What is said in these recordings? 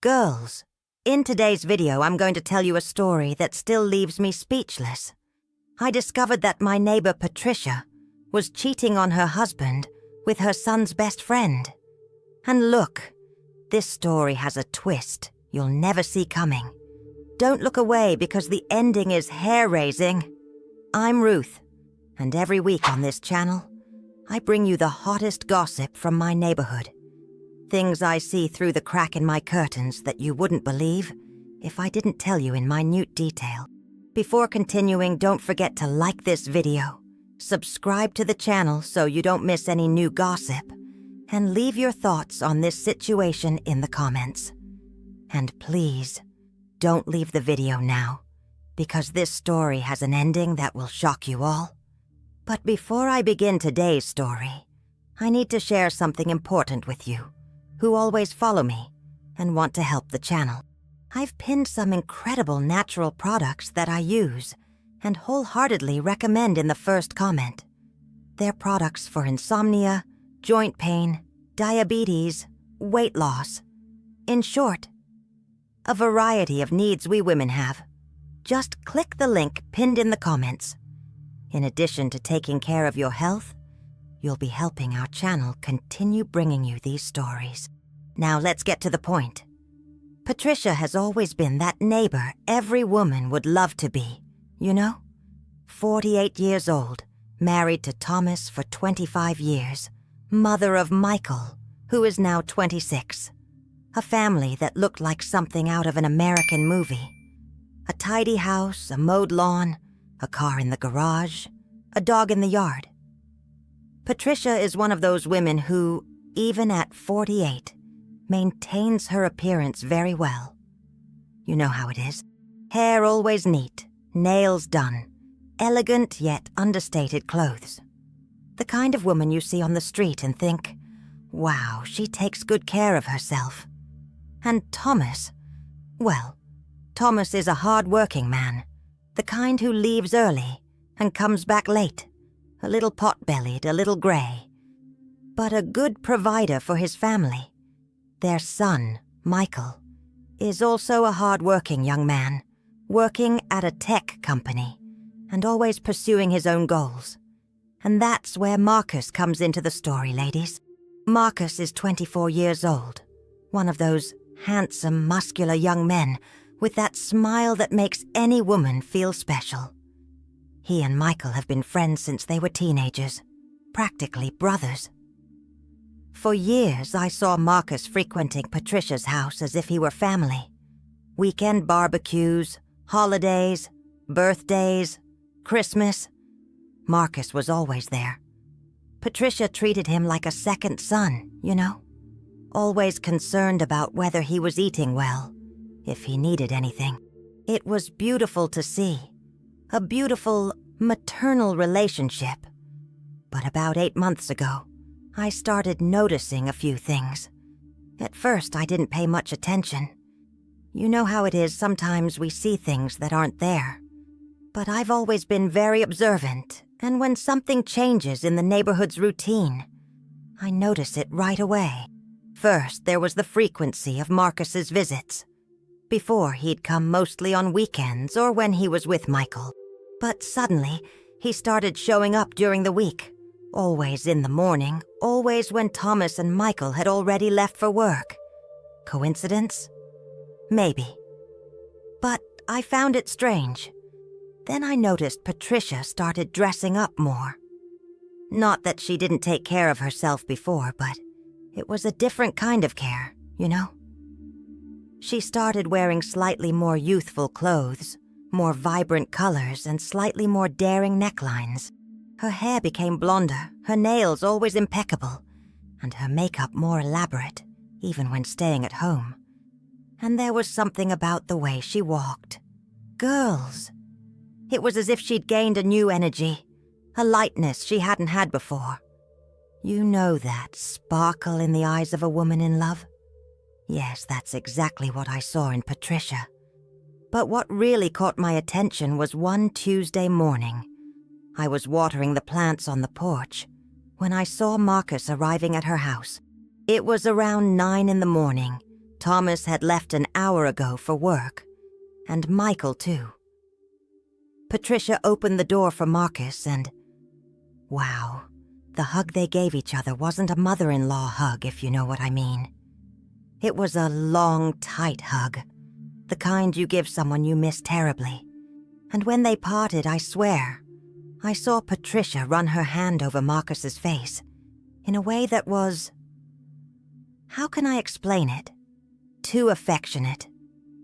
Girls, in today's video I'm going to tell you a story that still leaves me speechless. I discovered that my neighbor Patricia was cheating on her husband with her son's best friend. And look, this story has a twist you'll never see coming. Don't look away because the ending is hair-raising. I'm Ruth, and every week on this channel, I bring you the hottest gossip from my neighborhood. Things I see through the crack in my curtains that you wouldn't believe if I didn't tell you in minute detail. Before continuing, don't forget to like this video, subscribe to the channel so you don't miss any new gossip, and leave your thoughts on this situation in the comments. And please, don't leave the video now, because this story has an ending that will shock you all. But before I begin today's story, I need to share something important with you, who always follow me and want to help the channel. I've pinned some incredible natural products that I use and wholeheartedly recommend in the first comment. They're products for insomnia, joint pain, diabetes, weight loss. In short, a variety of needs we women have. Just click the link pinned in the comments. In addition to taking care of your health, you'll be helping our channel continue bringing you these stories. Now let's get to the point. Patricia has always been that neighbor every woman would love to be, you know? 48 years old, married to Thomas for 25 years, mother of Michael, who is now 26. A family that looked like something out of an American movie. A tidy house, a mowed lawn, a car in the garage, a dog in the yard. Patricia is one of those women who, even at 48, maintains her appearance very well. You know how it is. Hair always neat, nails done, elegant yet understated clothes. The kind of woman you see on the street and think, wow, she takes good care of herself. And Thomas, well, Thomas is a hard-working man, the kind who leaves early and comes back late, a little pot-bellied, a little gray, but a good provider for his family. Their son, Michael, is also a hard-working young man, working at a tech company and always pursuing his own goals. And that's where Marcus comes into the story, ladies. Marcus is 24 years old, one of those handsome, muscular young men with that smile that makes any woman feel special. He and Michael have been friends since they were teenagers, practically brothers. For years, I saw Marcus frequenting Patricia's house as if he were family. Weekend barbecues, holidays, birthdays, Christmas. Marcus was always there. Patricia treated him like a second son, you know? Always concerned about whether he was eating well, if he needed anything. It was beautiful to see. A beautiful, maternal relationship. But about 8 months ago, I started noticing a few things. At first, I didn't pay much attention. You know how it is, sometimes we see things that aren't there. But I've always been very observant, and when something changes in the neighborhood's routine, I notice it right away. First, there was the frequency of Marcus's visits. Before, he'd come mostly on weekends or when he was with Michael. But suddenly, he started showing up during the week. Always in the morning, always when Thomas and Michael had already left for work. Coincidence? Maybe. But I found it strange. Then I noticed Patricia started dressing up more. Not that she didn't take care of herself before, but it was a different kind of care, you know? She started wearing slightly more youthful clothes, more vibrant colors, and slightly more daring necklines. Her hair became blonder, her nails always impeccable, and her makeup more elaborate, even when staying at home. And there was something about the way she walked. Girls! It was as if she'd gained a new energy, a lightness she hadn't had before. You know that sparkle in the eyes of a woman in love? Yes, that's exactly what I saw in Patricia. But what really caught my attention was one Tuesday morning. I was watering the plants on the porch when I saw Marcus arriving at her house. It was around 9 in the morning, Thomas had left an hour ago for work, and Michael too. Patricia opened the door for Marcus and, wow, the hug they gave each other wasn't a mother-in-law hug, if you know what I mean. It was a long, tight hug, the kind you give someone you miss terribly. And when they parted, I swear, I saw Patricia run her hand over Marcus's face in a way that was, how can I explain it? Too affectionate,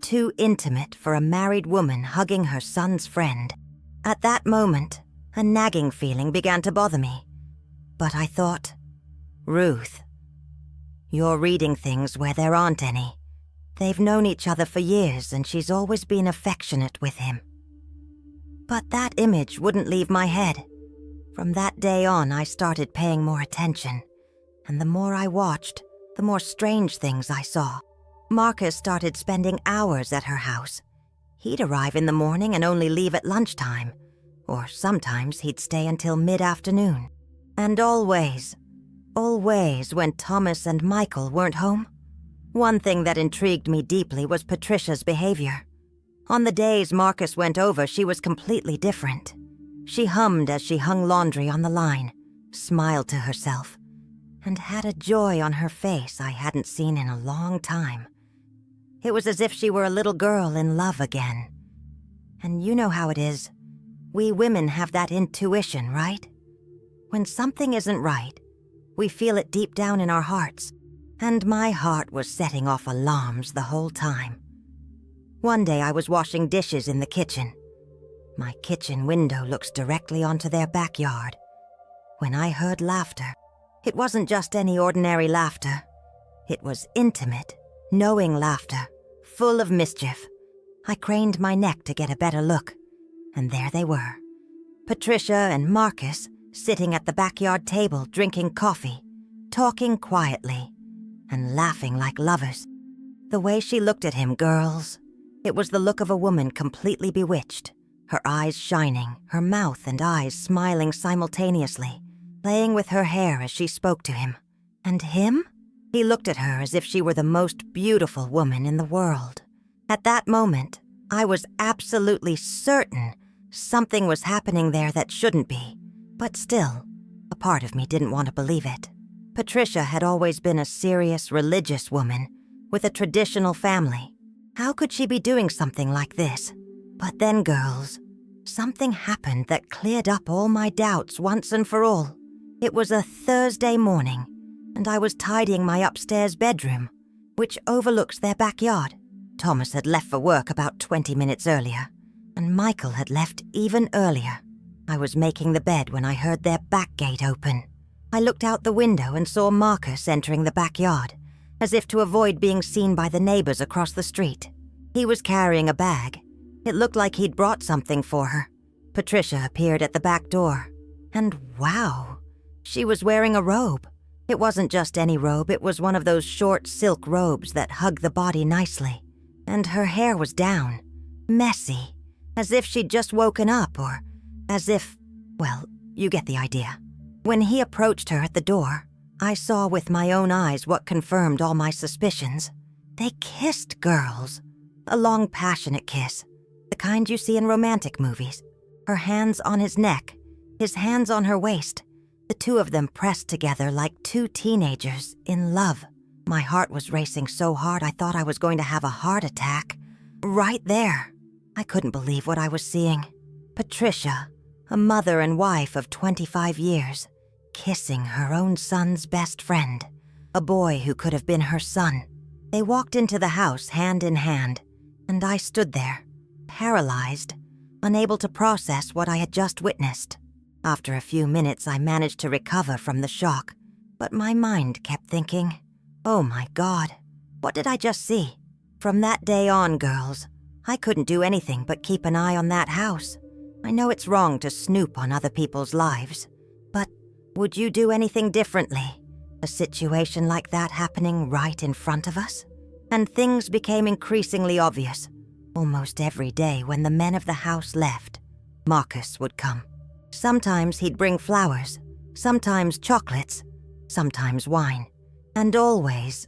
too intimate for a married woman hugging her son's friend. At that moment, a nagging feeling began to bother me. But I thought, Ruth, you're reading things where there aren't any. They've known each other for years and she's always been affectionate with him. But that image wouldn't leave my head. From that day on, I started paying more attention. And the more I watched, the more strange things I saw. Marcus started spending hours at her house. He'd arrive in the morning and only leave at lunchtime, or sometimes he'd stay until mid-afternoon. And always when Thomas and Michael weren't home, one thing that intrigued me deeply was Patricia's behavior. On the days Marcus went over, she was completely different. She hummed as she hung laundry on the line, smiled to herself, and had a joy on her face I hadn't seen in a long time. It was as if she were a little girl in love again. And you know how it is. We women have that intuition, right? When something isn't right, we feel it deep down in our hearts. And my heart was setting off alarms the whole time. One day I was washing dishes in the kitchen. My kitchen window looks directly onto their backyard. When I heard laughter, it wasn't just any ordinary laughter. It was intimate, knowing laughter, full of mischief. I craned my neck to get a better look, and there they were. Patricia and Marcus sitting at the backyard table drinking coffee, talking quietly, and laughing like lovers. The way she looked at him, girls, it was the look of a woman completely bewitched, her eyes shining, her mouth and eyes smiling simultaneously, playing with her hair as she spoke to him. And him? He looked at her as if she were the most beautiful woman in the world. At that moment, I was absolutely certain something was happening there that shouldn't be. But still, a part of me didn't want to believe it. Patricia had always been a serious, religious woman with a traditional family. How could she be doing something like this? But then, girls, something happened that cleared up all my doubts once and for all. It was a Thursday morning, and I was tidying my upstairs bedroom, which overlooks their backyard. Thomas had left for work about 20 minutes earlier, and Michael had left even earlier. I was making the bed when I heard their back gate open. I looked out the window and saw Marcus entering the backyard, as if to avoid being seen by the neighbors across the street. He was carrying a bag. It looked like he'd brought something for her. Patricia appeared at the back door, and wow, she was wearing a robe. It wasn't just any robe, it was one of those short silk robes that hug the body nicely. And her hair was down, messy, as if she'd just woken up, or as if, well, you get the idea. When he approached her at the door, I saw with my own eyes what confirmed all my suspicions. They kissed, girls. A long, passionate kiss, the kind you see in romantic movies. Her hands on his neck, his hands on her waist, the two of them pressed together like two teenagers in love. My heart was racing so hard I thought I was going to have a heart attack. Right there. I couldn't believe what I was seeing. Patricia, a mother and wife of 25 years, kissing her own son's best friend, a boy who could have been her son. They walked into the house hand in hand, and I stood there, paralyzed, unable to process what I had just witnessed. After a few minutes, I managed to recover from the shock, but my mind kept thinking, oh my God, what did I just see? From that day on, girls, I couldn't do anything but keep an eye on that house. I know it's wrong to snoop on other people's lives, but would you do anything differently? A situation like that happening right in front of us? And things became increasingly obvious. Almost every day when the men of the house left, Marcus would come. Sometimes he'd bring flowers, sometimes chocolates, sometimes wine. And always,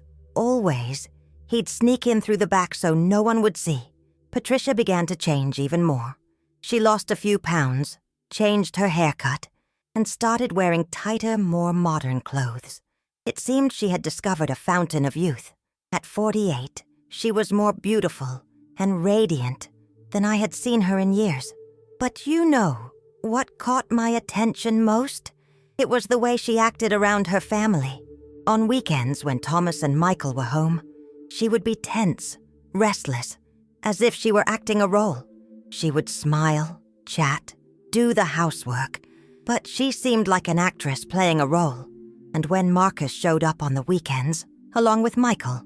He'd sneak in through the back so no one would see. Patricia began to change even more. She lost a few pounds, changed her haircut, and started wearing tighter, more modern clothes. It seemed she had discovered a fountain of youth. At 48, she was more beautiful and radiant than I had seen her in years. But you know what caught my attention most? It was the way she acted around her family. On weekends, when Thomas and Michael were home, she would be tense, restless, as if she were acting a role. She would smile, chat, do the housework, but she seemed like an actress playing a role. And when Marcus showed up on the weekends, along with Michael,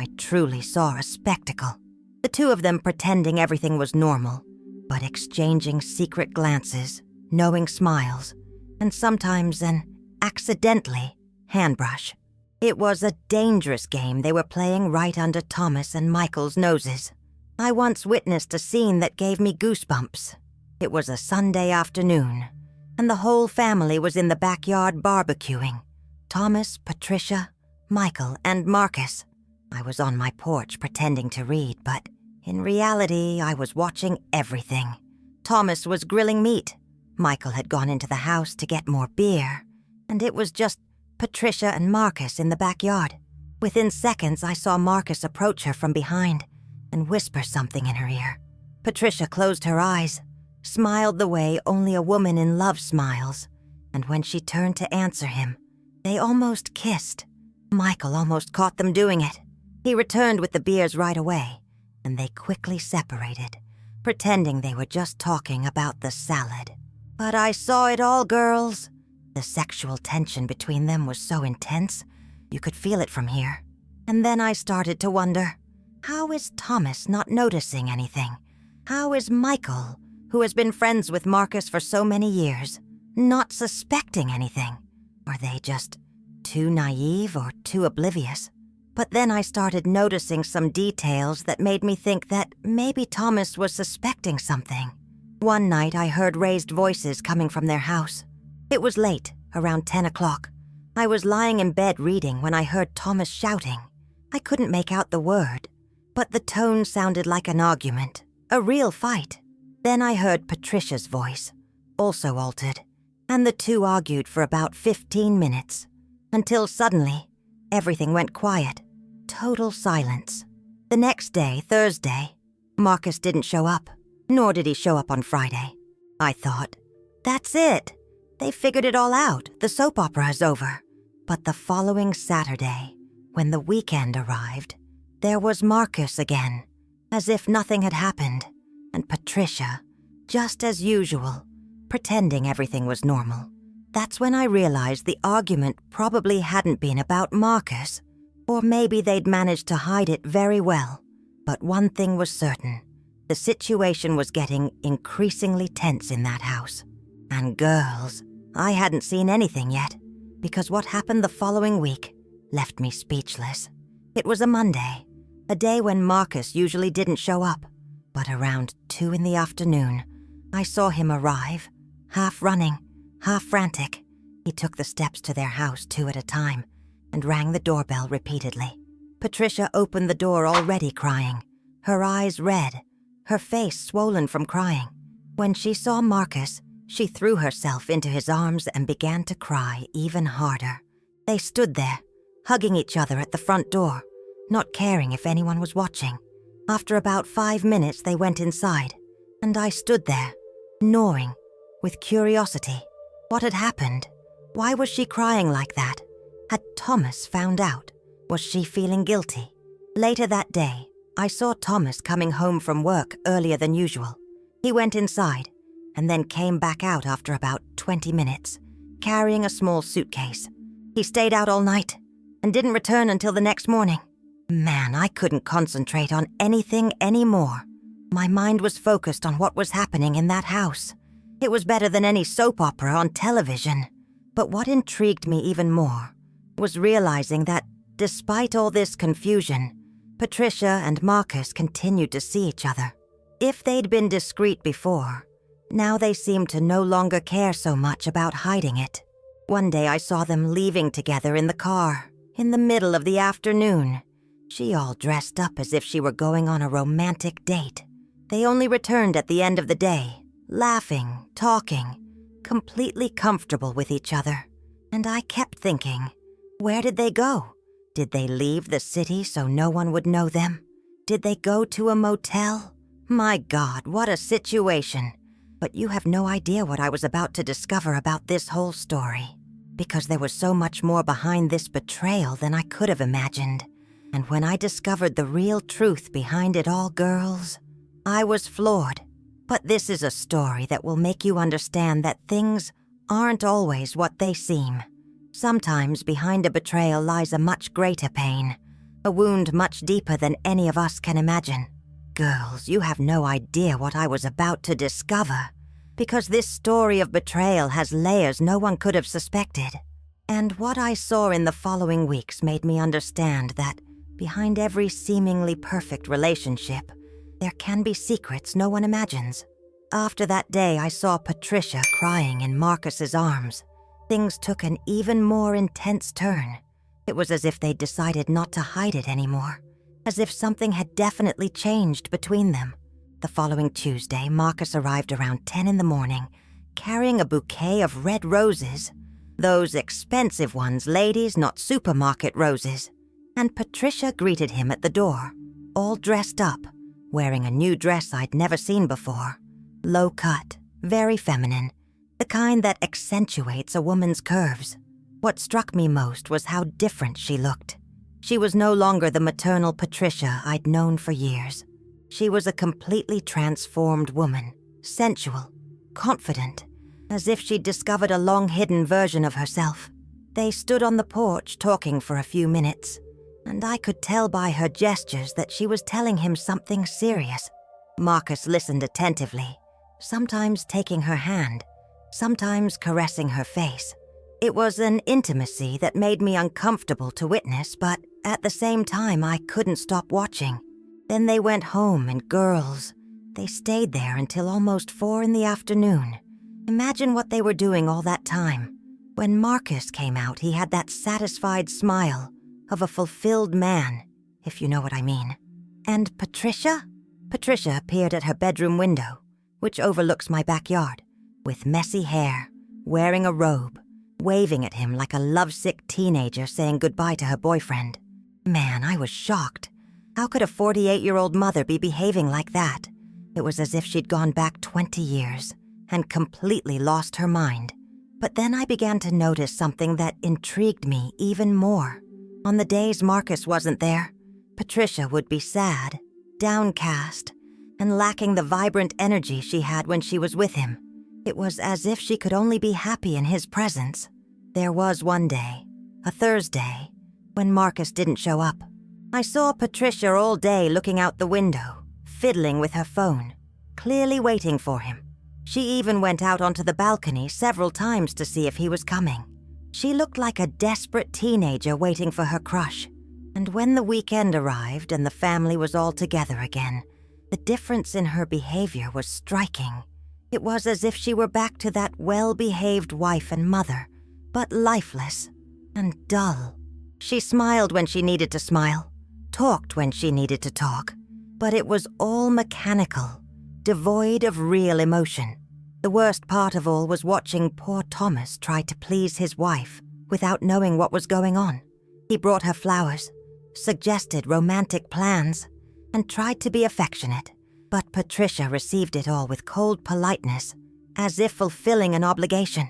I truly saw a spectacle. The two of them pretending everything was normal, but exchanging secret glances, knowing smiles, and sometimes an accidentally handbrush. It was a dangerous game they were playing right under Thomas and Michael's noses. I once witnessed a scene that gave me goosebumps. It was a Sunday afternoon, and the whole family was in the backyard barbecuing. Thomas, Patricia, Michael, and Marcus. I was on my porch pretending to read, but in reality, I was watching everything. Thomas was grilling meat. Michael had gone into the house to get more beer, and it was just Patricia and Marcus in the backyard. Within seconds, I saw Marcus approach her from behind and whisper something in her ear. Patricia closed her eyes, smiled the way only a woman in love smiles, and when she turned to answer him, they almost kissed. Michael almost caught them doing it. He returned with the beers right away, and they quickly separated, pretending they were just talking about the salad. But I saw it all, girls. The sexual tension between them was so intense, you could feel it from here. And then I started to wonder, how is Thomas not noticing anything? How is Michael, who has been friends with Marcus for so many years, not suspecting anything? Are they just too naive or too oblivious? But then I started noticing some details that made me think that maybe Thomas was suspecting something. One night I heard raised voices coming from their house. It was late, around 10 o'clock. I was lying in bed reading when I heard Thomas shouting. I couldn't make out the word, but the tone sounded like an argument, a real fight. Then I heard Patricia's voice, also altered, and the two argued for about 15 minutes, until suddenly, everything went quiet. Total silence. The next day, Thursday, Marcus didn't show up, nor did he show up on Friday. I thought, that's it. They figured it all out. The soap opera is over. But the following Saturday, when the weekend arrived, there was Marcus again, as if nothing had happened, and Patricia, just as usual, pretending everything was normal. That's when I realized the argument probably hadn't been about Marcus, or maybe they'd managed to hide it very well. But one thing was certain. The situation was getting increasingly tense in that house. And girls, I hadn't seen anything yet, because what happened the following week left me speechless. It was a Monday, a day when Marcus usually didn't show up, but around 2 in the afternoon, I saw him arrive, half running, half frantic. He took the steps to their house 2 at a time and rang the doorbell repeatedly. Patricia opened the door already crying, her eyes red, her face swollen from crying. When she saw Marcus, she threw herself into his arms and began to cry even harder. They stood there, hugging each other at the front door, not caring if anyone was watching. After about 5 minutes, they went inside, and I stood there, gnawing, with curiosity. What had happened? Why was she crying like that? Had Thomas found out? Was she feeling guilty? Later that day, I saw Thomas coming home from work earlier than usual. He went inside, and then came back out after about 20 minutes, carrying a small suitcase. He stayed out all night, and didn't return until the next morning. Man, I couldn't concentrate on anything anymore. My mind was focused on what was happening in that house. It was better than any soap opera on television. But what intrigued me even more was realizing that, despite all this confusion, Patricia and Marcus continued to see each other. If they'd been discreet before, now they seemed to no longer care so much about hiding it. One day I saw them leaving together in the car, in the middle of the afternoon. She all dressed up as if she were going on a romantic date. They only returned at the end of the day, laughing, talking, completely comfortable with each other. And I kept thinking, where did they go? Did they leave the city so no one would know them? Did they go to a motel? My God, what a situation. But you have no idea what I was about to discover about this whole story, because there was so much more behind this betrayal than I could have imagined. And when I discovered the real truth behind it all, girls, I was floored. But this is a story that will make you understand that things aren't always what they seem. Sometimes behind a betrayal lies a much greater pain, a wound much deeper than any of us can imagine. Girls, you have no idea what I was about to discover, because this story of betrayal has layers no one could have suspected. And what I saw in the following weeks made me understand that behind every seemingly perfect relationship, there can be secrets no one imagines. After that day, I saw Patricia crying in Marcus's arms. Things took an even more intense turn. It was as if they'd decided not to hide it anymore, as if something had definitely changed between them. The following Tuesday, Marcus arrived around 10 in the morning, carrying a bouquet of red roses. Those expensive ones, ladies, not supermarket roses. And Patricia greeted him at the door, all dressed up, wearing a new dress I'd never seen before. Low cut, very feminine, the kind that accentuates a woman's curves. What struck me most was how different she looked. She was no longer the maternal Patricia I'd known for years. She was a completely transformed woman, sensual, confident, as if she'd discovered a long-hidden version of herself. They stood on the porch talking for a few minutes, and I could tell by her gestures that she was telling him something serious. Marcus listened attentively, sometimes taking her hand, sometimes caressing her face. It was an intimacy that made me uncomfortable to witness, but at the same time I couldn't stop watching. Then they went home, and girls, they stayed there until almost 4 in the afternoon. Imagine what they were doing all that time. When Marcus came out, he had that satisfied smile of a fulfilled man, if you know what I mean. And Patricia? Patricia appeared at her bedroom window, which overlooks my backyard, with messy hair, wearing a robe, waving at him like a lovesick teenager saying goodbye to her boyfriend. Man, I was shocked. How could a 48-year-old mother be behaving like that? It was as if she'd gone back 20 years and completely lost her mind. But then I began to notice something that intrigued me even more. On the days Marcus wasn't there, Patricia would be sad, downcast, and lacking the vibrant energy she had when she was with him. It was as if she could only be happy in his presence. There was one day, a Thursday, when Marcus didn't show up. I saw Patricia all day looking out the window, fiddling with her phone, clearly waiting for him. She even went out onto the balcony several times to see if he was coming. She looked like a desperate teenager waiting for her crush. And when the weekend arrived and the family was all together again, the difference in her behavior was striking. It was as if she were back to that well-behaved wife and mother, but lifeless and dull. She smiled when she needed to smile, talked when she needed to talk, but it was all mechanical, devoid of real emotion. The worst part of all was watching poor Thomas try to please his wife without knowing what was going on. He brought her flowers, suggested romantic plans, and tried to be affectionate, but Patricia received it all with cold politeness, as if fulfilling an obligation.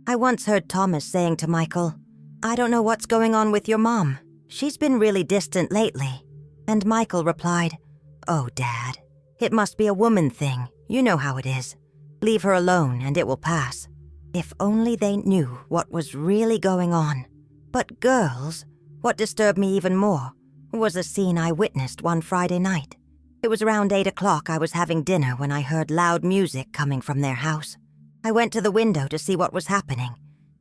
I once heard Thomas saying to Michael, "I don't know what's going on with your mom. She's been really distant lately." And Michael replied, "Oh, Dad, it must be a woman thing. You know how it is. Leave her alone and it will pass." If only they knew what was really going on. But girls, what disturbed me even more was a scene I witnessed one Friday night. It was around 8 o'clock. I was having dinner when I heard loud music coming from their house. I went to the window to see what was happening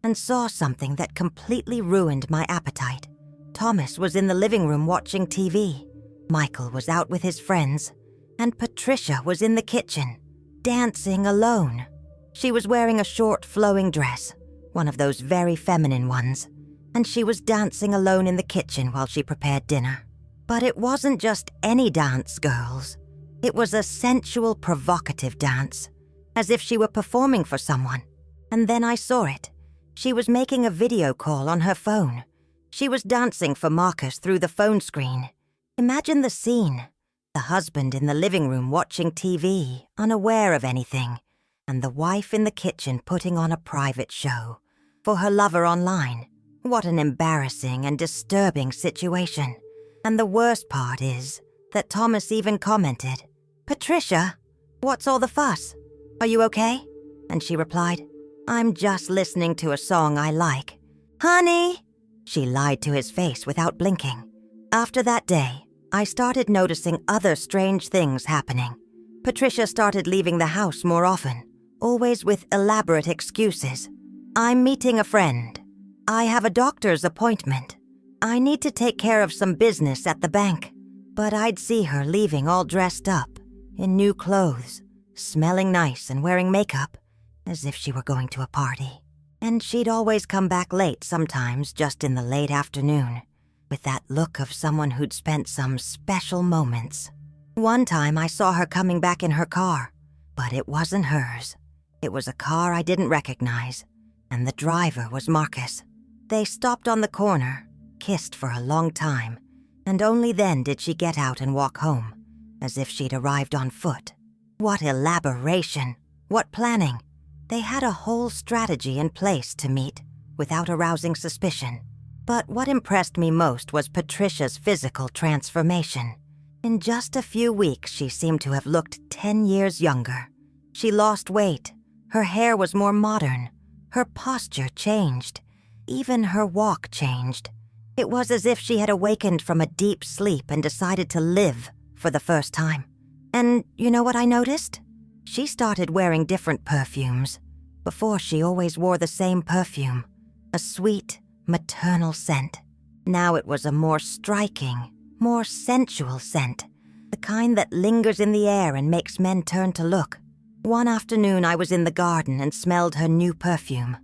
and saw something that completely ruined my appetite. Thomas was in the living room watching TV. Michael was out with his friends, and Patricia was in the kitchen, dancing alone. She was wearing a short flowing dress, one of those very feminine ones, and she was dancing alone in the kitchen while she prepared dinner. But it wasn't just any dance, girls. It was a sensual, provocative dance, as if she were performing for someone. And then I saw it. She was making a video call on her phone. She was dancing for Marcus through the phone screen. Imagine the scene. The husband in the living room watching TV, unaware of anything, and the wife in the kitchen putting on a private show for her lover online. What an embarrassing and disturbing situation. And the worst part is that Thomas even commented, "Patricia, what's all the fuss? Are you okay?" And she replied, "I'm just listening to a song I like." "Honey!" She lied to his face without blinking. After that day, I started noticing other strange things happening. Patricia started leaving the house more often, always with elaborate excuses. "I'm meeting a friend. I have a doctor's appointment. I need to take care of some business at the bank." But I'd see her leaving all dressed up, in new clothes, smelling nice and wearing makeup, as if she were going to a party. And she'd always come back late sometimes, just in the late afternoon, with that look of someone who'd spent some special moments. One time I saw her coming back in her car, but it wasn't hers. It was a car I didn't recognize, and the driver was Marcus. They stopped on the corner, kissed for a long time, and only then did she get out and walk home, as if she'd arrived on foot. What elaboration! What planning! They had a whole strategy in place to meet, without arousing suspicion. But what impressed me most was Patricia's physical transformation. In just a few weeks, she seemed to have looked 10 years younger. She lost weight, her hair was more modern, her posture changed, even her walk changed. It was as if she had awakened from a deep sleep and decided to live for the first time. And you know what I noticed? She started wearing different perfumes. Before, she always wore the same perfume, a sweet, maternal scent. Now it was a more striking, more sensual scent, the kind that lingers in the air and makes men turn to look. One afternoon I was in the garden and smelled her new perfume.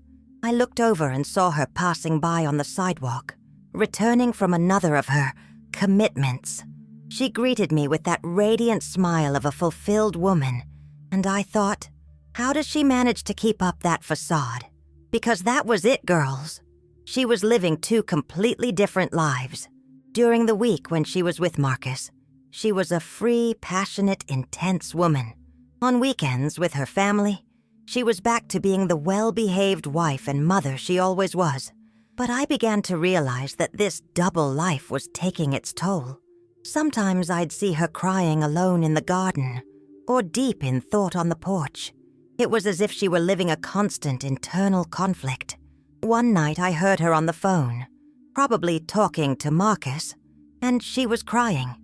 I looked over and saw her passing by on the sidewalk, returning from another of her commitments. She greeted me with that radiant smile of a fulfilled woman, and I thought, how does she manage to keep up that facade? Because that was it, girls. She was living two completely different lives. During the week when she was with Marcus, she was a free, passionate, intense woman. On weekends, with her family, she was back to being the well-behaved wife and mother she always was. But I began to realize that this double life was taking its toll. Sometimes I'd see her crying alone in the garden, or deep in thought on the porch. It was as if she were living a constant internal conflict. One night I heard her on the phone, probably talking to Marcus, and she was crying.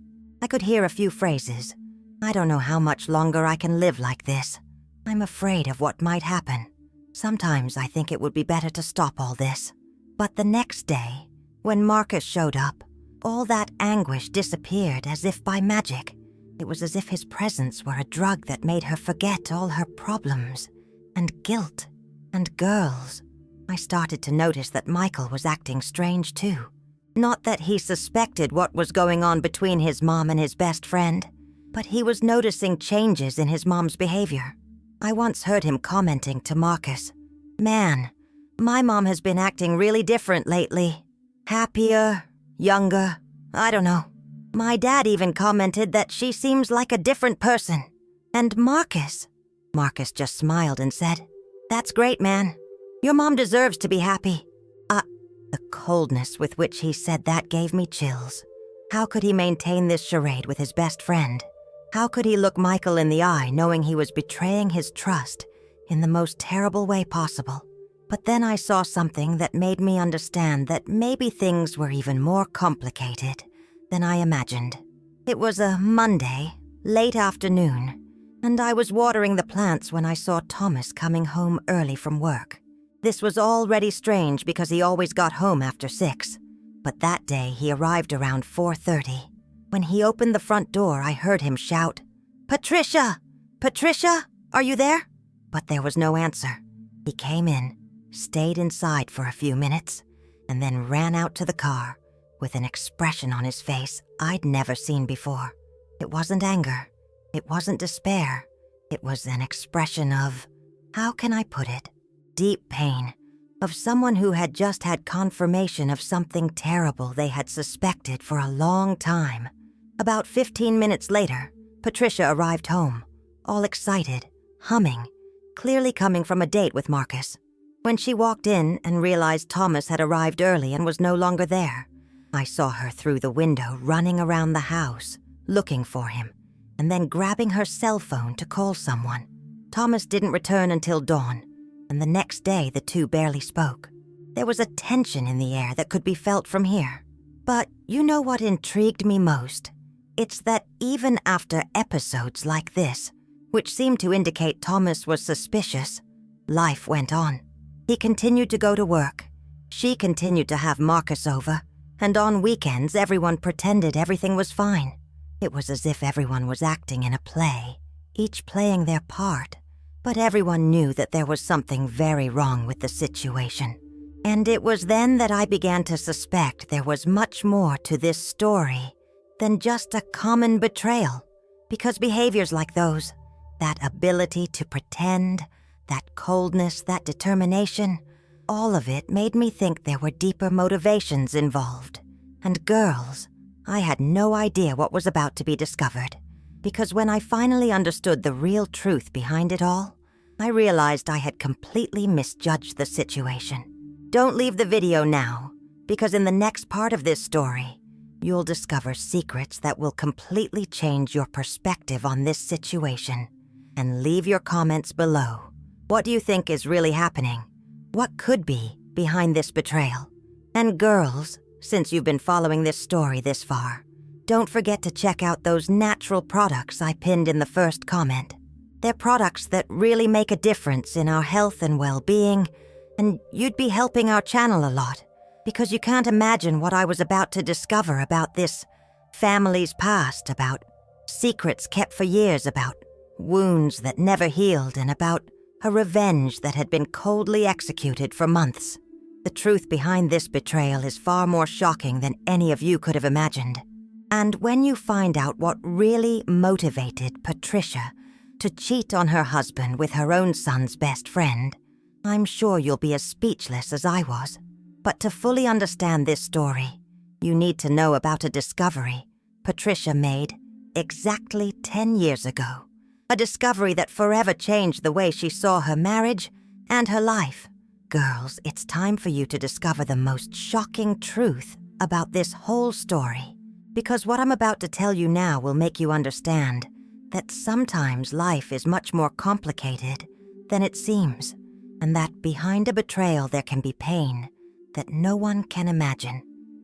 I could hear a few phrases. "I don't know how much longer I can live like this. I'm afraid of what might happen. Sometimes I think it would be better to stop all this." But the next day, when Marcus showed up, all that anguish disappeared as if by magic. It was as if his presence were a drug that made her forget all her problems, and guilt, and girls. I started to notice that Michael was acting strange too. Not that he suspected what was going on between his mom and his best friend, but he was noticing changes in his mom's behavior. I once heard him commenting to Marcus, "Man, my mom has been acting really different lately. Happier, younger, I don't know. My dad even commented that she seems like a different person." And Marcus just smiled and said, "That's great, man. Your mom deserves to be happy." The coldness with which he said that gave me chills. How could he maintain this charade with his best friend? How could he look Michael in the eye knowing he was betraying his trust in the most terrible way possible? But then I saw something that made me understand that maybe things were even more complicated than I imagined. It was a Monday, late afternoon, and I was watering the plants when I saw Thomas coming home early from work. This was already strange because he always got home after 6, but that day he arrived around 4:30. When he opened the front door, I heard him shout, "Patricia! Patricia, are you there?" But there was no answer. He came in, stayed inside for a few minutes, and then ran out to the car, with an expression on his face I'd never seen before. It wasn't anger. It wasn't despair. It was an expression of, how can I put it, deep pain, of someone who had just had confirmation of something terrible they had suspected for a long time. About 15 minutes later, Patricia arrived home, all excited, humming, clearly coming from a date with Marcus. When she walked in and realized Thomas had arrived early and was no longer there, I saw her through the window running around the house, looking for him, and then grabbing her cell phone to call someone. Thomas didn't return until dawn, and the next day the two barely spoke. There was a tension in the air that could be felt from here. But you know what intrigued me most? It's that even after episodes like this, which seemed to indicate Thomas was suspicious, life went on. He continued to go to work. She continued to have Marcus over, and on weekends everyone pretended everything was fine. It was as if everyone was acting in a play, each playing their part, but everyone knew that there was something very wrong with the situation. And it was then that I began to suspect there was much more to this story than just a common betrayal, because behaviors like those, that ability to pretend, that coldness, that determination, all of it made me think there were deeper motivations involved. And girls, I had no idea what was about to be discovered, because when I finally understood the real truth behind it all, I realized I had completely misjudged the situation. Don't leave the video now, because in the next part of this story, you'll discover secrets that will completely change your perspective on this situation. And leave your comments below. What do you think is really happening? What could be behind this betrayal? And girls, since you've been following this story this far, don't forget to check out those natural products I pinned in the first comment. They're products that really make a difference in our health and well-being, and you'd be helping our channel a lot, because you can't imagine what I was about to discover about this family's past, about secrets kept for years, about wounds that never healed, and about a revenge that had been coldly executed for months. The truth behind this betrayal is far more shocking than any of you could have imagined. And when you find out what really motivated Patricia to cheat on her husband with her own son's best friend, I'm sure you'll be as speechless as I was. But to fully understand this story, you need to know about a discovery Patricia made exactly 10 years ago. A discovery that forever changed the way she saw her marriage and her life. Girls, it's time for you to discover the most shocking truth about this whole story, because what I'm about to tell you now will make you understand that sometimes life is much more complicated than it seems, and that behind a betrayal there can be pain that no one can imagine.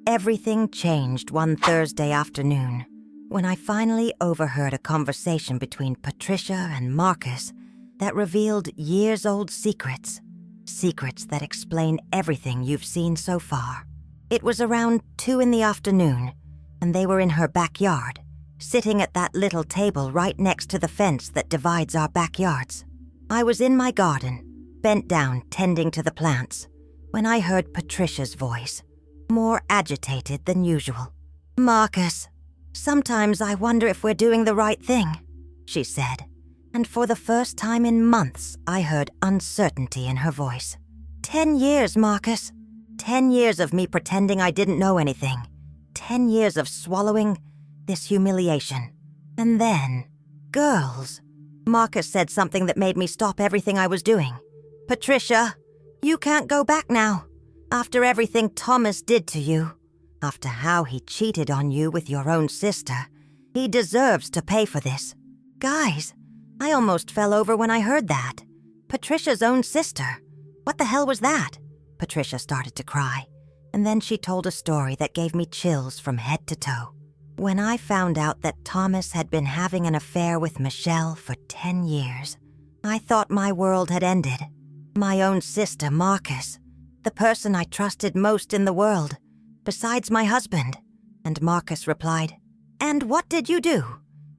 Everything changed one Thursday afternoon when I finally overheard a conversation between Patricia and Marcus that revealed years-old secrets. Secrets that explain everything you've seen so far. It was around 2 in the afternoon, and they were in her backyard, sitting at that little table right next to the fence that divides our backyards. I was in my garden, bent down tending to the plants, when I heard Patricia's voice, more agitated than usual. "Marcus, sometimes I wonder if we're doing the right thing," she said, and for the first time in months, I heard uncertainty in her voice. 10 years, Marcus. 10 years of me pretending I didn't know anything. 10 years of swallowing this humiliation. And then, girls, Marcus said something that made me stop everything I was doing. "Patricia, you can't go back now. After everything Thomas did to you, after how he cheated on you with your own sister, he deserves to pay for this." Guys, I almost fell over when I heard that. Patricia's own sister. What the hell was that? Patricia started to cry, and then she told a story that gave me chills from head to toe. When I found out that Thomas had been having an affair with Michelle for 10 years, I thought my world had ended. My own sister, Marcus, the person I trusted most in the world, besides my husband. And Marcus replied, "And what did you do?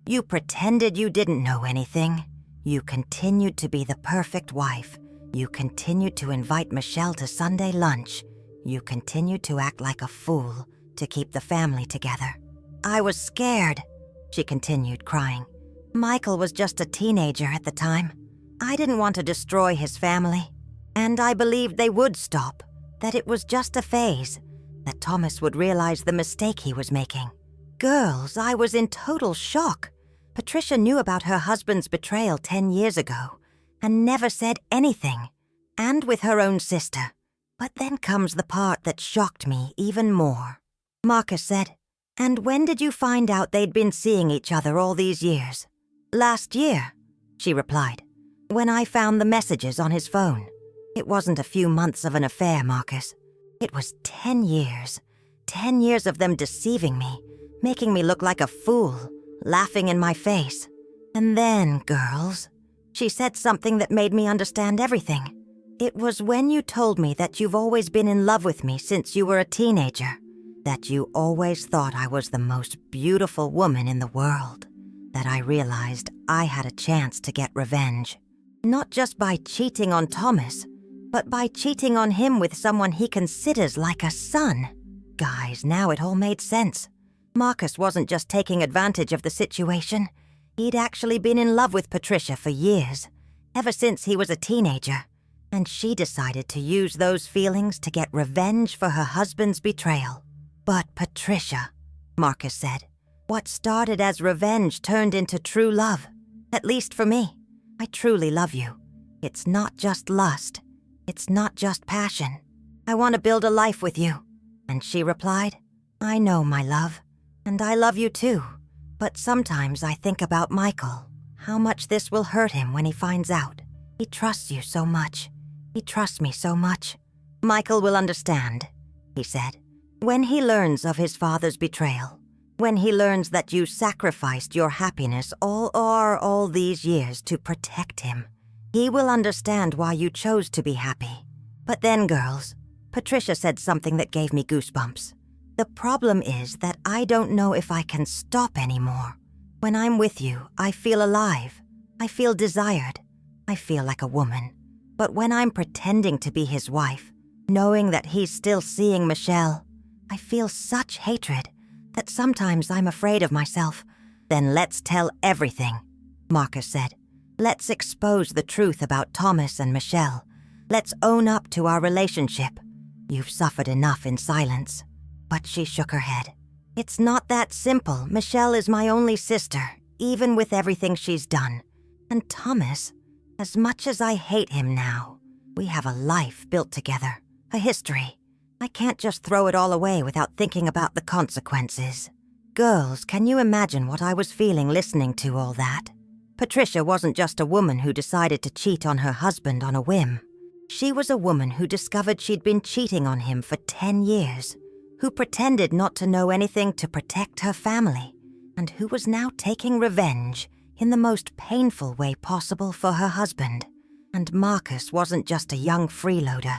You pretended you didn't know anything. You continued to be the perfect wife. You continued to invite Michelle to Sunday lunch. You continued to act like a fool to keep the family together. I was scared," she continued, crying. "Michael was just a teenager at the time. I didn't want to destroy his family. And I believed they would stop, that it was just a phase, that Thomas would realize the mistake he was making. Girls, I was in total shock. Patricia knew about her husband's betrayal 10 years ago and never said anything, and with her own sister. But then comes the part that shocked me even more. Marcus said, 'And when did you find out they'd been seeing each other all these years?' 'Last year,' she replied, 'when I found the messages on his phone.' It wasn't a few months of an affair, Marcus. It was 10 years. 10 years of them deceiving me, making me look like a fool, laughing in my face. And then, girls, she said something that made me understand everything. It was when you told me that you've always been in love with me since you were a teenager, that you always thought I was the most beautiful woman in the world, that I realized I had a chance to get revenge. Not just by cheating on Thomas, but by cheating on him with someone he considers like a son. Guys, now it all made sense. Marcus wasn't just taking advantage of the situation. He'd actually been in love with Patricia for years, ever since he was a teenager, and she decided to use those feelings to get revenge for her husband's betrayal. But Patricia, Marcus said, what started as revenge turned into true love. At least for me. I truly love you. It's not just lust. It's not just passion. I want to build a life with you. And she replied, 'I know, my love, and I love you too. But sometimes I think about Michael, how much this will hurt him when he finds out. He trusts you so much. He trusts me so much. Michael will understand,' he said, 'when he learns of his father's betrayal, when he learns that you sacrificed your happiness all these years to protect him. He will understand why you chose to be happy.' But then, girls, Patricia said something that gave me goosebumps. 'The problem is that I don't know if I can stop anymore. When I'm with you, I feel alive. I feel desired. I feel like a woman. But when I'm pretending to be his wife, knowing that he's still seeing Michelle, I feel such hatred that sometimes I'm afraid of myself.' 'Then let's tell everything,' Marcus said. 'Let's expose the truth about Thomas and Michelle. Let's own up to our relationship. You've suffered enough in silence.' But she shook her head. 'It's not that simple. Michelle is my only sister, even with everything she's done. And Thomas, as much as I hate him now, we have a life built together, a history. I can't just throw it all away without thinking about the consequences.' Girls, can you imagine what I was feeling listening to all that? Patricia wasn't just a woman who decided to cheat on her husband on a whim. She was a woman who discovered she'd been cheating on him for 10 years, who pretended not to know anything to protect her family, and who was now taking revenge in the most painful way possible for her husband. And Marcus wasn't just a young freeloader.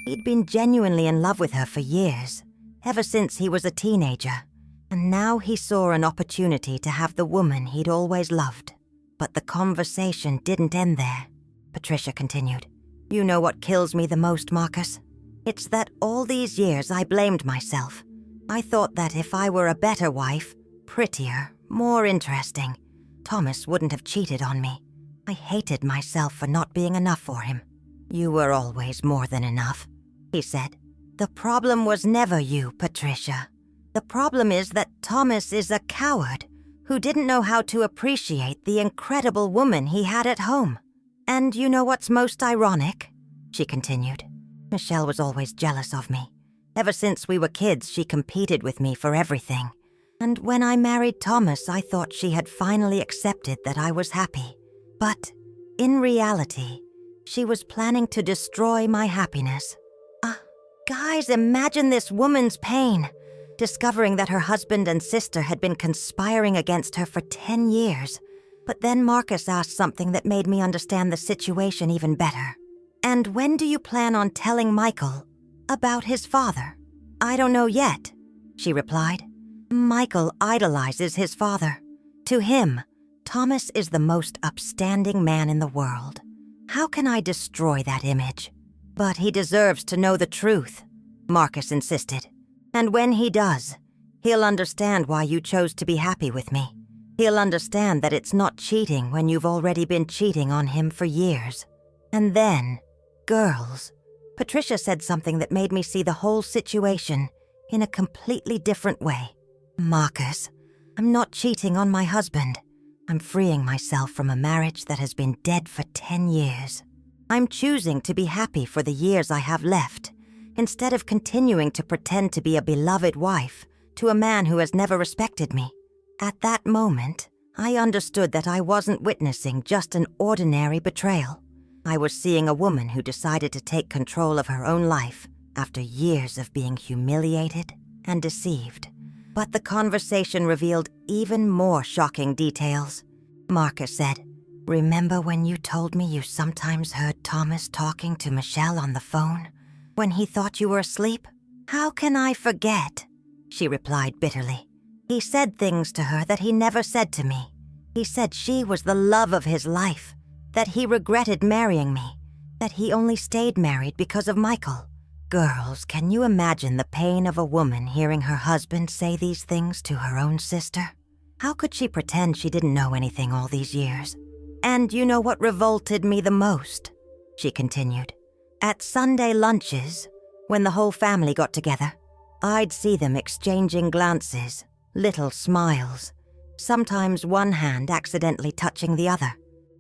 He'd been genuinely in love with her for years, ever since he was a teenager, and now he saw an opportunity to have the woman he'd always loved. But the conversation didn't end there. Patricia continued, 'You know what kills me the most, Marcus? It's that all these years I blamed myself. I thought that if I were a better wife, prettier, more interesting, Thomas wouldn't have cheated on me. I hated myself for not being enough for him.' 'You were always more than enough,' he said. 'The problem was never you, Patricia. The problem is that Thomas is a coward who didn't know how to appreciate the incredible woman he had at home. And you know what's most ironic?' she continued. 'Michelle was always jealous of me. Ever since we were kids, she competed with me for everything. And when I married Thomas, I thought she had finally accepted that I was happy. But in reality, she was planning to destroy my happiness.' Guys, imagine this woman's pain, discovering that her husband and sister had been conspiring against her for 10 years. But then Marcus asked something that made me understand the situation even better. 'And when do you plan on telling Michael about his father?' 'I don't know yet,' she replied. 'Michael idolizes his father. To him, Thomas is the most upstanding man in the world. How can I destroy that image? But he deserves to know the truth,' Marcus insisted. 'And when he does, He'll understand why you chose to be happy with me. He'll understand that it's not cheating when you've already been cheating on him for years. And then, girls, Patricia said something that made me see the whole situation in a completely different way. Marcus, I'm not cheating on my husband. I'm freeing myself from a marriage that has been dead for 10 years. I'm choosing to be happy for the years I have left, instead of continuing to pretend to be a beloved wife to a man who has never respected me. At that moment, I understood that I wasn't witnessing just an ordinary betrayal. I was seeing a woman who decided to take control of her own life after years of being humiliated and deceived. But the conversation revealed even more shocking details. Marcus said, "Remember when you told me you sometimes heard Thomas talking to Michelle on the phone when he thought you were asleep?" "How can I forget?" she replied bitterly. "He said things to her that he never said to me. He said she was the love of his life, that he regretted marrying me, that he only stayed married because of Michael." Girls, can you imagine the pain of a woman hearing her husband say these things to her own sister? How could she pretend she didn't know anything all these years? "And you know what revolted me the most?" she continued. "At Sunday lunches, when the whole family got together, I'd see them exchanging glances, little smiles, sometimes one hand accidentally touching the other.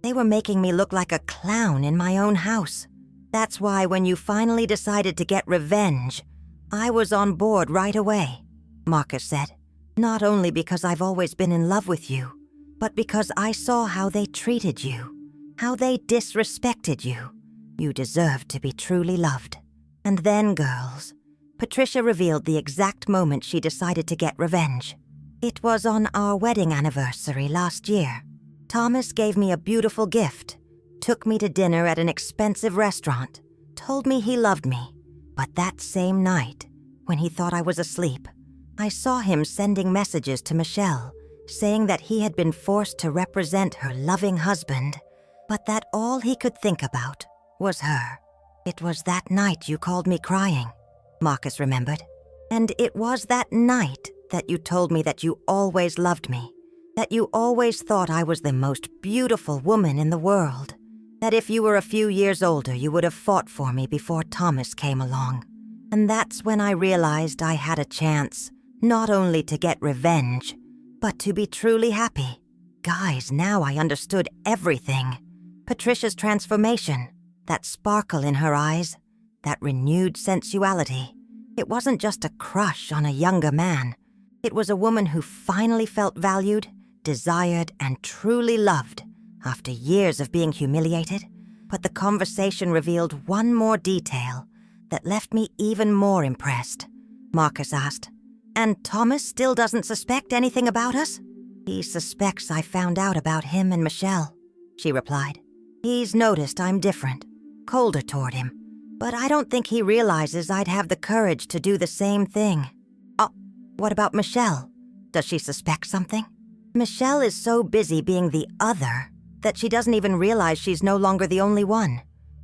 They were making me look like a clown in my own house. That's why when you finally decided to get revenge, I was on board right away," Marcus said. "Not only because I've always been in love with you, but because I saw how they treated you, how they disrespected you. You deserved to be truly loved." And then, girls, Patricia revealed the exact moment she decided to get revenge. It was on our wedding anniversary last year. Thomas gave me a beautiful gift, took me to dinner at an expensive restaurant, told me he loved me. But that same night, when he thought I was asleep, I saw him sending messages to Michelle, saying that he had been forced to represent her loving husband, but that all he could think about was her. "It was that night you called me crying," Marcus remembered. "And it was that night that you told me that you always loved me, that you always thought I was the most beautiful woman in the world, that if you were a few years older you would have fought for me before Thomas came along. And that's when I realized I had a chance, not only to get revenge, but to be truly happy." Guys, now I understood everything. Patricia's transformation, that sparkle in her eyes, that renewed sensuality. It wasn't just a crush on a younger man. It was a woman who finally felt valued, desired, and truly loved after years of being humiliated. But the conversation revealed one more detail that left me even more impressed. Marcus asked, "And Thomas still doesn't suspect anything about us?" "He suspects I found out about him and Michelle," she replied. "He's noticed I'm different, colder toward him, but I don't think he realizes I'd have the courage to do the same thing." "Oh, what about Michelle? Does she suspect something?" "Michelle is so busy being the other that she doesn't even realize she's no longer the only one.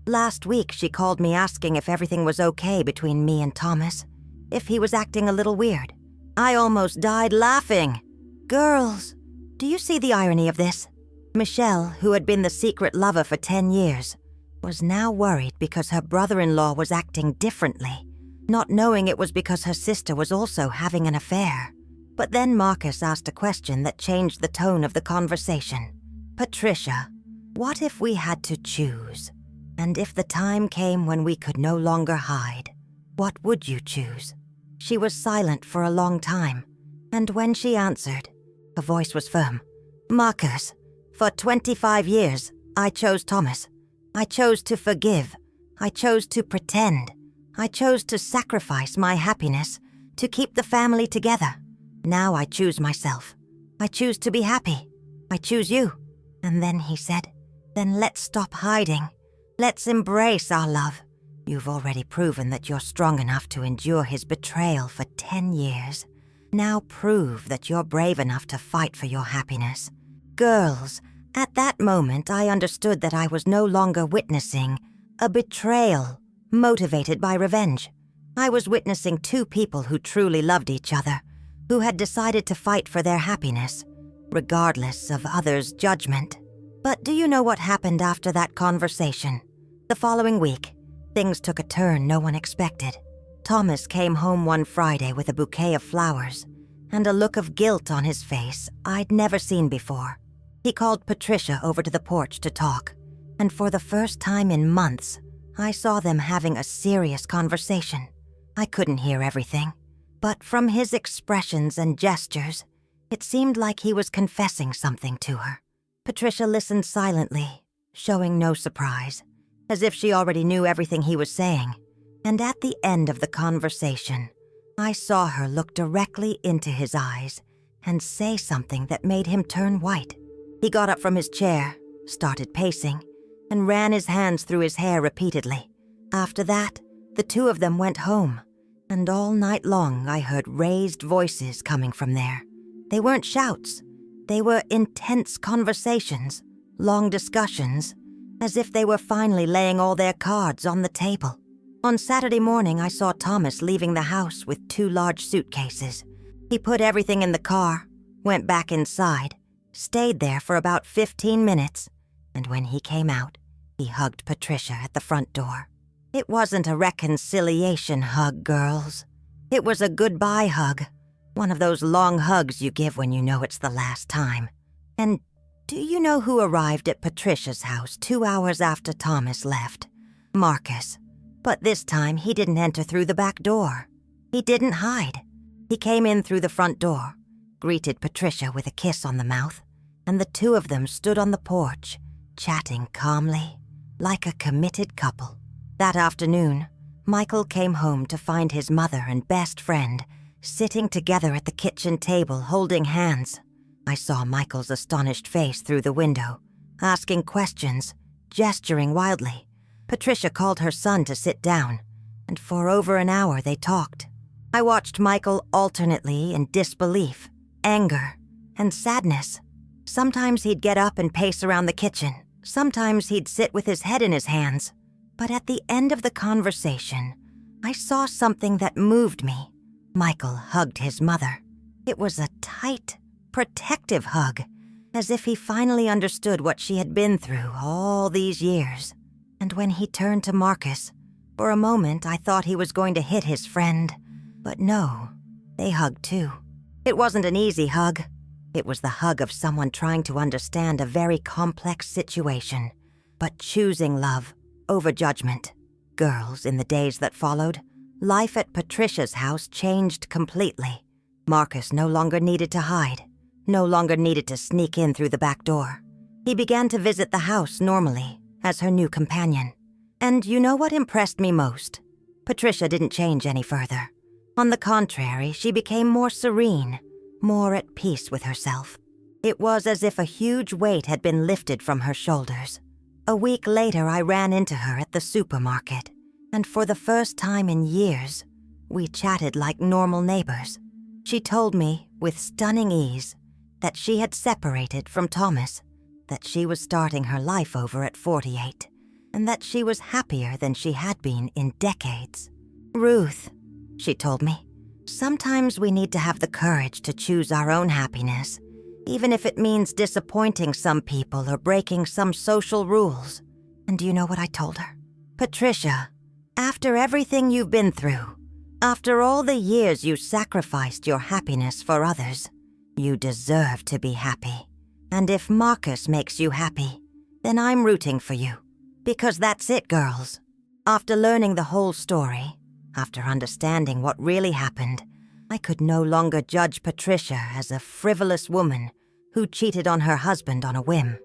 Last week she called me asking if everything was okay between me and Thomas, if he was acting a little weird. I almost died laughing. Girls, do you see the irony of this? Michelle, who had been the secret lover for 10 years, was now worried because her brother-in-law was acting differently, not knowing it was because her sister was also having an affair. But then Marcus asked a question that changed the tone of the conversation. "Patricia, what if we had to choose? And if the time came when we could no longer hide, what would you choose?" She was silent for a long time, and when she answered, her voice was firm. "Marcus, for 25 years, I chose Thomas. I chose to forgive. I chose to pretend. I chose to sacrifice my happiness to keep the family together. Now I choose myself. I choose to be happy. I choose you." And then he said, "Then let's stop hiding. Let's embrace our love. You've already proven that you're strong enough to endure his betrayal for 10 years. Now prove that you're brave enough to fight for your happiness." Girls, at that moment I understood that I was no longer witnessing a betrayal motivated by revenge. I was witnessing two people who truly loved each other, who had decided to fight for their happiness, regardless of others' judgment. But do you know what happened after that conversation? The following week, things took a turn no one expected. Thomas came home one Friday with a bouquet of flowers and a look of guilt on his face I'd never seen before. He called Patricia over to the porch to talk, and for the first time in months, I saw them having a serious conversation. I couldn't hear everything, but from his expressions and gestures, it seemed like he was confessing something to her. Patricia listened silently, showing no surprise, as if she already knew everything he was saying. And at the end of the conversation, I saw her look directly into his eyes and say something that made him turn white. He got up from his chair, started pacing, and ran his hands through his hair repeatedly. After that, the two of them went home, and all night long I heard raised voices coming from there. They weren't shouts. They were intense conversations, long discussions, as if they were finally laying all their cards on the table. On Saturday morning, I saw Thomas leaving the house with 2 large suitcases. He put everything in the car, went back inside, stayed there for about 15 minutes, and when he came out, he hugged Patricia at the front door. It wasn't a reconciliation hug, girls. It was a goodbye hug, one of those long hugs you give when you know it's the last time. And do you know who arrived at Patricia's house 2 hours after Thomas left? Marcus. But this time, he didn't enter through the back door. He didn't hide. He came in through the front door, greeted Patricia with a kiss on the mouth, and the two of them stood on the porch, chatting calmly, like a committed couple. That afternoon, Michael came home to find his mother and best friend sitting together at the kitchen table holding hands. I saw Michael's astonished face through the window, asking questions, gesturing wildly. Patricia called her son to sit down, and for over an hour they talked. I watched Michael alternately in disbelief, anger, and sadness. Sometimes he'd get up and pace around the kitchen. Sometimes he'd sit with his head in his hands. But at the end of the conversation, I saw something that moved me. Michael hugged his mother. It was a tight, protective hug, as if he finally understood what she had been through all these years. And when he turned to Marcus, for a moment I thought he was going to hit his friend. But no, they hugged too. It wasn't an easy hug. It was the hug of someone trying to understand a very complex situation, but choosing love over judgment. Girls, in the days that followed, life at Patricia's house changed completely. Marcus no longer needed to hide, no longer needed to sneak in through the back door. He began to visit the house normally, as her new companion. And you know what impressed me most? Patricia didn't change any further. On the contrary, she became more serene, more at peace with herself. It was as if a huge weight had been lifted from her shoulders. A week later, I ran into her at the supermarket, and for the first time in years, we chatted like normal neighbors. She told me, with stunning ease, that she had separated from Thomas, that she was starting her life over at 48, and that she was happier than she had been in decades. Ruth, she told me, sometimes we need to have the courage to choose our own happiness, even if it means disappointing some people or breaking some social rules. And do you know what I told her? Patricia, after everything you've been through, after all the years you sacrificed your happiness for others, you deserve to be happy. And if Marcus makes you happy, then I'm rooting for you. Because that's it, girls. After learning the whole story, after understanding what really happened, I could no longer judge Patricia as a frivolous woman who cheated on her husband on a whim.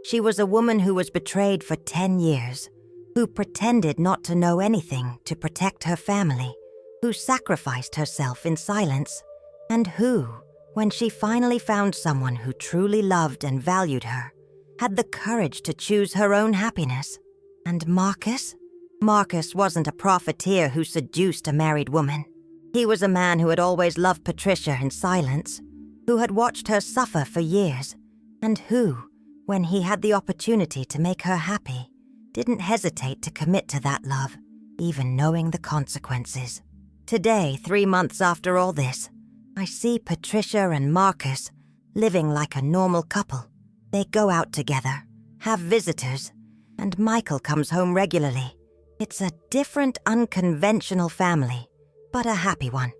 She was a woman who was betrayed for 10 years, who pretended not to know anything to protect her family, who sacrificed herself in silence, and who, when she finally found someone who truly loved and valued her, had the courage to choose her own happiness. And Marcus? Marcus wasn't a profiteer who seduced a married woman. He was a man who had always loved Patricia in silence, who had watched her suffer for years, and who, when he had the opportunity to make her happy, didn't hesitate to commit to that love, even knowing the consequences. Today, 3 months after all this, I see Patricia and Marcus living like a normal couple. They go out together, have visitors, and Michael comes home regularly. It's a different, unconventional family, but a happy one.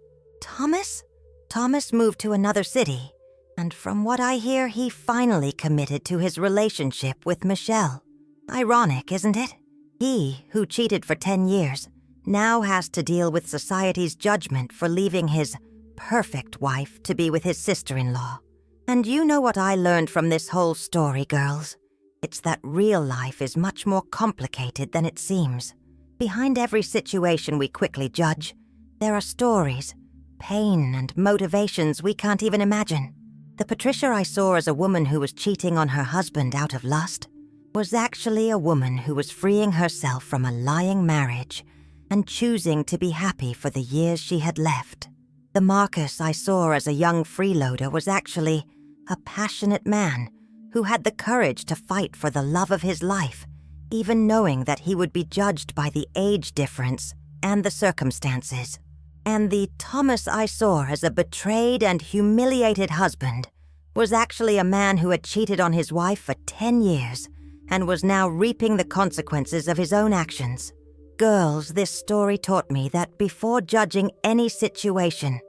Thomas? Thomas moved to another city, and from what I hear, he finally committed to his relationship with Michelle. Ironic, isn't it? He, who cheated for 10 years, now has to deal with society's judgment for leaving his perfect wife to be with his sister-in-law. And you know what I learned from this whole story, girls? It's that real life is much more complicated than it seems. Behind every situation we quickly judge, there are stories, pain, and motivations we can't even imagine. The Patricia I saw as a woman who was cheating on her husband out of lust was actually a woman who was freeing herself from a lying marriage and choosing to be happy for the years she had left. The Marcus I saw as a young freeloader was actually a passionate man who had the courage to fight for the love of his life, even knowing that he would be judged by the age difference and the circumstances. And the Thomas I saw as a betrayed and humiliated husband was actually a man who had cheated on his wife for 10 years and was now reaping the consequences of his own actions. Girls, this story taught me that before judging any situation,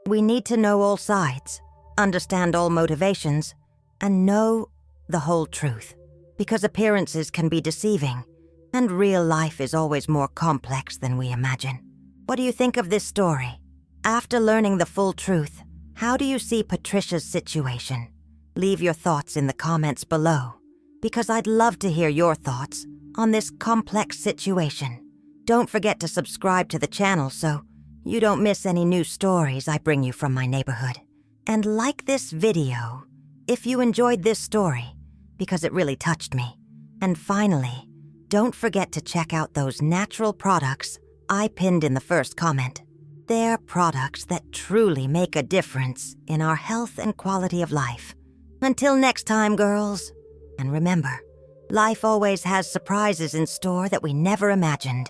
we need to know all sides, understand all motivations, and know the whole truth. Because appearances can be deceiving, and real life is always more complex than we imagine. What do you think of this story? After learning the full truth, how do you see Patricia's situation? Leave your thoughts in the comments below, because I'd love to hear your thoughts on this complex situation. Don't forget to subscribe to the channel so you don't miss any new stories I bring you from my neighborhood. And like this video if you enjoyed this story, because it really touched me. And finally, don't forget to check out those natural products I pinned in the first comment. They're products that truly make a difference in our health and quality of life. Until next time, girls. And remember, life always has surprises in store that we never imagined.